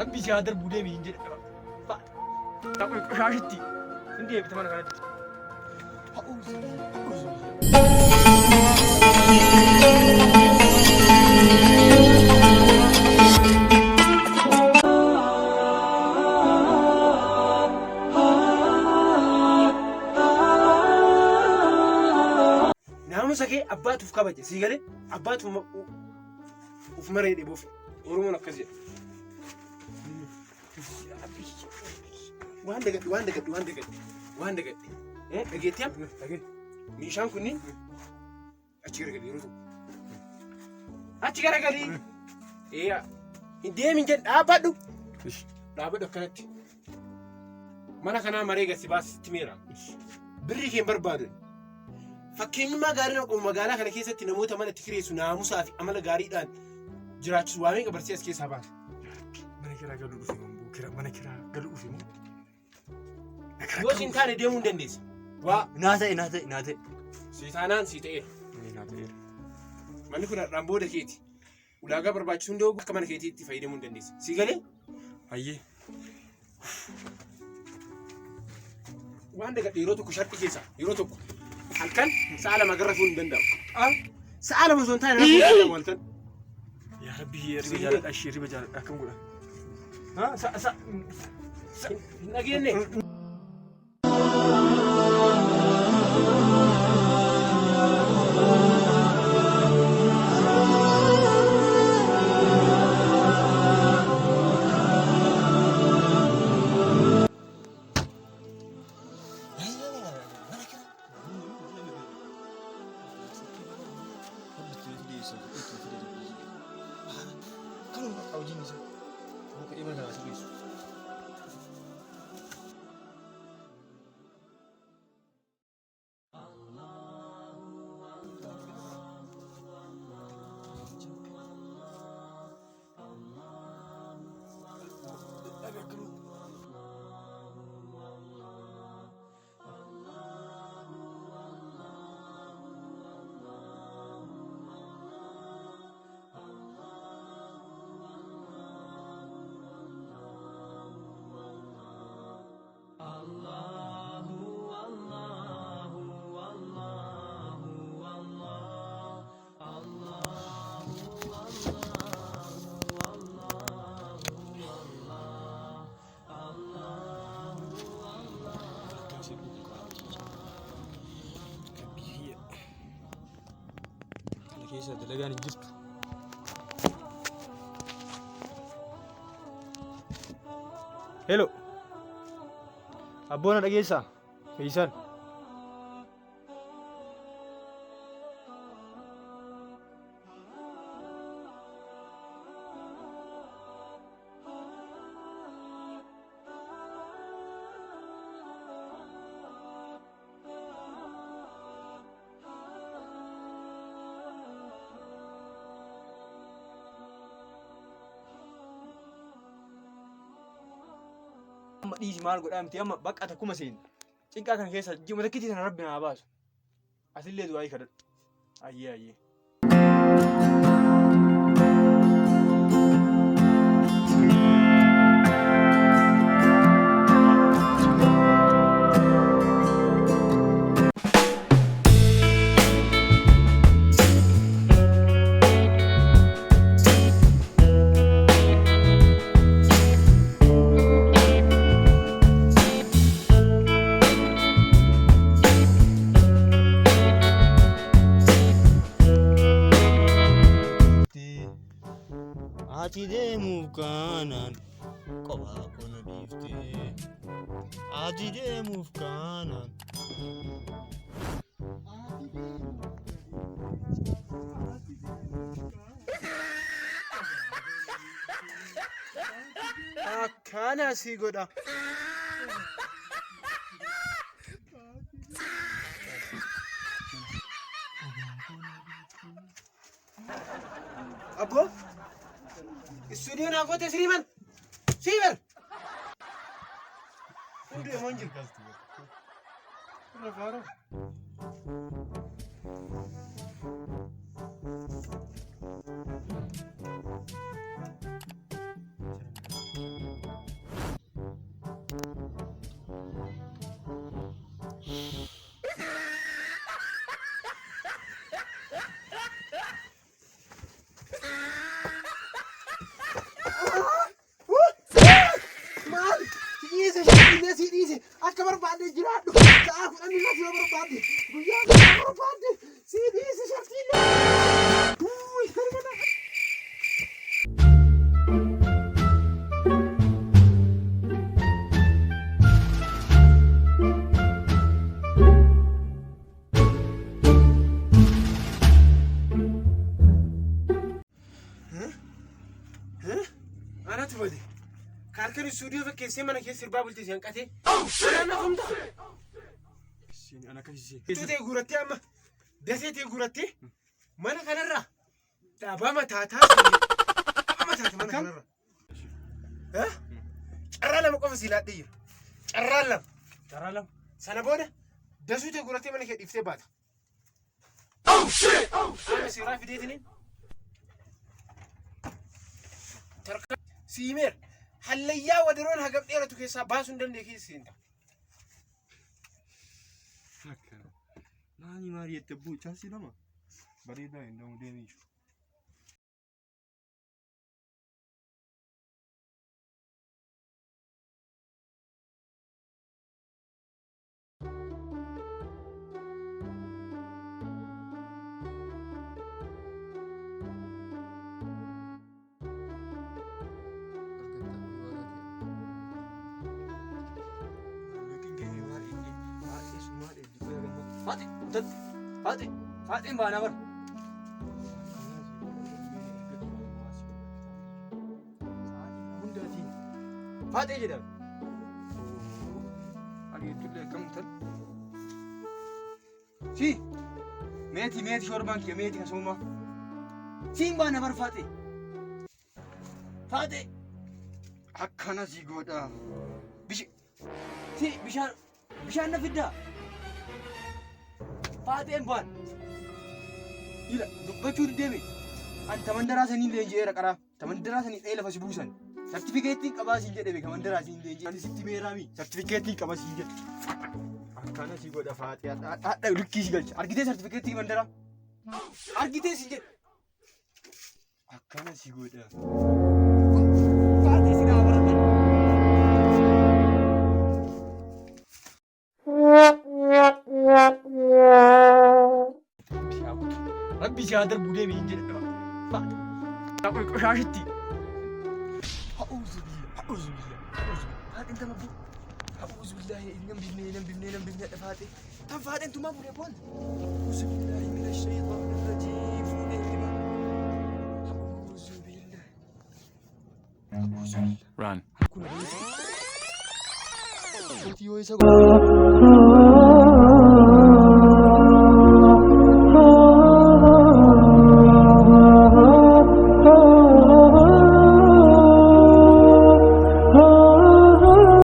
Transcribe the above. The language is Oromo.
Rabbi si haa darbuu deemi hin jedhe. Taquu shaashitti hin deebite mana kanatti. Naamusa kee abbaatuuf kabaje sii galee abbaatuuf uf maree dhibuuf Oromoon akkas jedha. Waan dagadhe. Dhageettii amma meeshaan kunniin achi garagalii yeroo tokko. Achi garagalii. Hin deemin jedhe dhaabbadhu. Dhaabbadhu akkanatti. Mana kanaa maree gasi baasitti meera. Birrii kee hin barbaadu. Fakkeenyummaa gaarii qabu magaalaa kana keessatti namoota mana itti kireessu naamusaa fi amala gaariidhaan jiraachisu waamee qabarsee as keessaa baasa. Mana kiraa galuu dhufe moo mana kiraa galuu dhufe moo? Yoo siin taane deemuu hin dandeessa. Waa naa ta'e. Siitaanaan sii ta'eera. Naa ta'eera. Manni kun har'aan booda keeti. Ulaagaa barbaachisu hundee akka mana keetiitti fayyadamuu hin dandeessa. Sii galee? Hayyee. Waan dagadhe yeroo tokko sharxii keessa yeroo tokko halkan sa'a lama garra fuun hin danda'u. Sa'a lama osoo hin taane rafuun hin danda'amu halkan. Yaa Rabbi riba jaaladha akkam godha? Hin dhageenye. Keessa dalagaan hin jirtu. Hello. Abboona dhageessaa? Fe'iisan. Dhiisi maal godhaa miti amma bakka takkuma seeni. Cinqaa kana keessa ji'uma takkiitii sana rabbi naa baasu. Asillee du'aa kadhadhu. Ayyee. Ati deemuuf kaanaan kophaa kona dhiiftee. Ati deemuuf kaanaan. Akkana si godha. Abbo? Studio na kote Sriman. Siver. Udah manjil. Udah faro. illee si dhiise akka barbaadde jiraadhu sa'a kudhan irra si barbaadde guyyaa kana barbaadde si dhiise shartii illee anatu bade kalkan studio fakkeessee mana keessa sirbaa bultee si hanqatee ana humta Siin ana kasise. tutee guurattee amma daseetee guurattee mana kanarraa dhaabama taataa mana kanarraa carraa lama qofa si laadhee jira carraa lama sana booda dasuutee guurattee mana kee dhiiftee baata ana seeraa fideetiniin tarka Simer, halayyaa wadaroon hagam dheeratu keessaa baasuu hin dandeenye keessa seenta. Naani maali itti buuchaa si lama bareedaa hin ta'u deemee jiru. Fatin bana bar. Fatin jedham. Ani tulle kam tal. Si meeti shorban ke meeti kasuma. Siin bana bar Fatin. Fatin. Akkana si godha. Si bishaan na fidda. Fatin ban. Ila dubbachuu deeme. Ani tamandaraa sanii leenji'eera qaraa. Tamandaraa sanii dhee lafa si buusan. Sartifikeetiin qabaa siin jedhame tamandaraa siin leenji'e. Ani sitti meeraami. Sartifikeetiin qaba siin jedhe. Akkana si godha Faaxii. Haadha lukkii si galcha. Argitee sartifikeetii tamandaraa. Argitee siin jedhe. Akkana si godha. Fatin si naa baratan. Rabbi si haadar budee miin jedhe qaba. Faati. Qoshaashitti. Ha'uuzu billah. Faatiin tama bu. Ha'uuzu billahi innan bifnee dhafaate. Tan faatiin tumaa budee boon. Ha'uuzu billahi mina shayitaani rajiim. Fuudhee hima. Ha'uuzu billahi. Ha'uuzu billahi. Run. Kun yoo isa godha.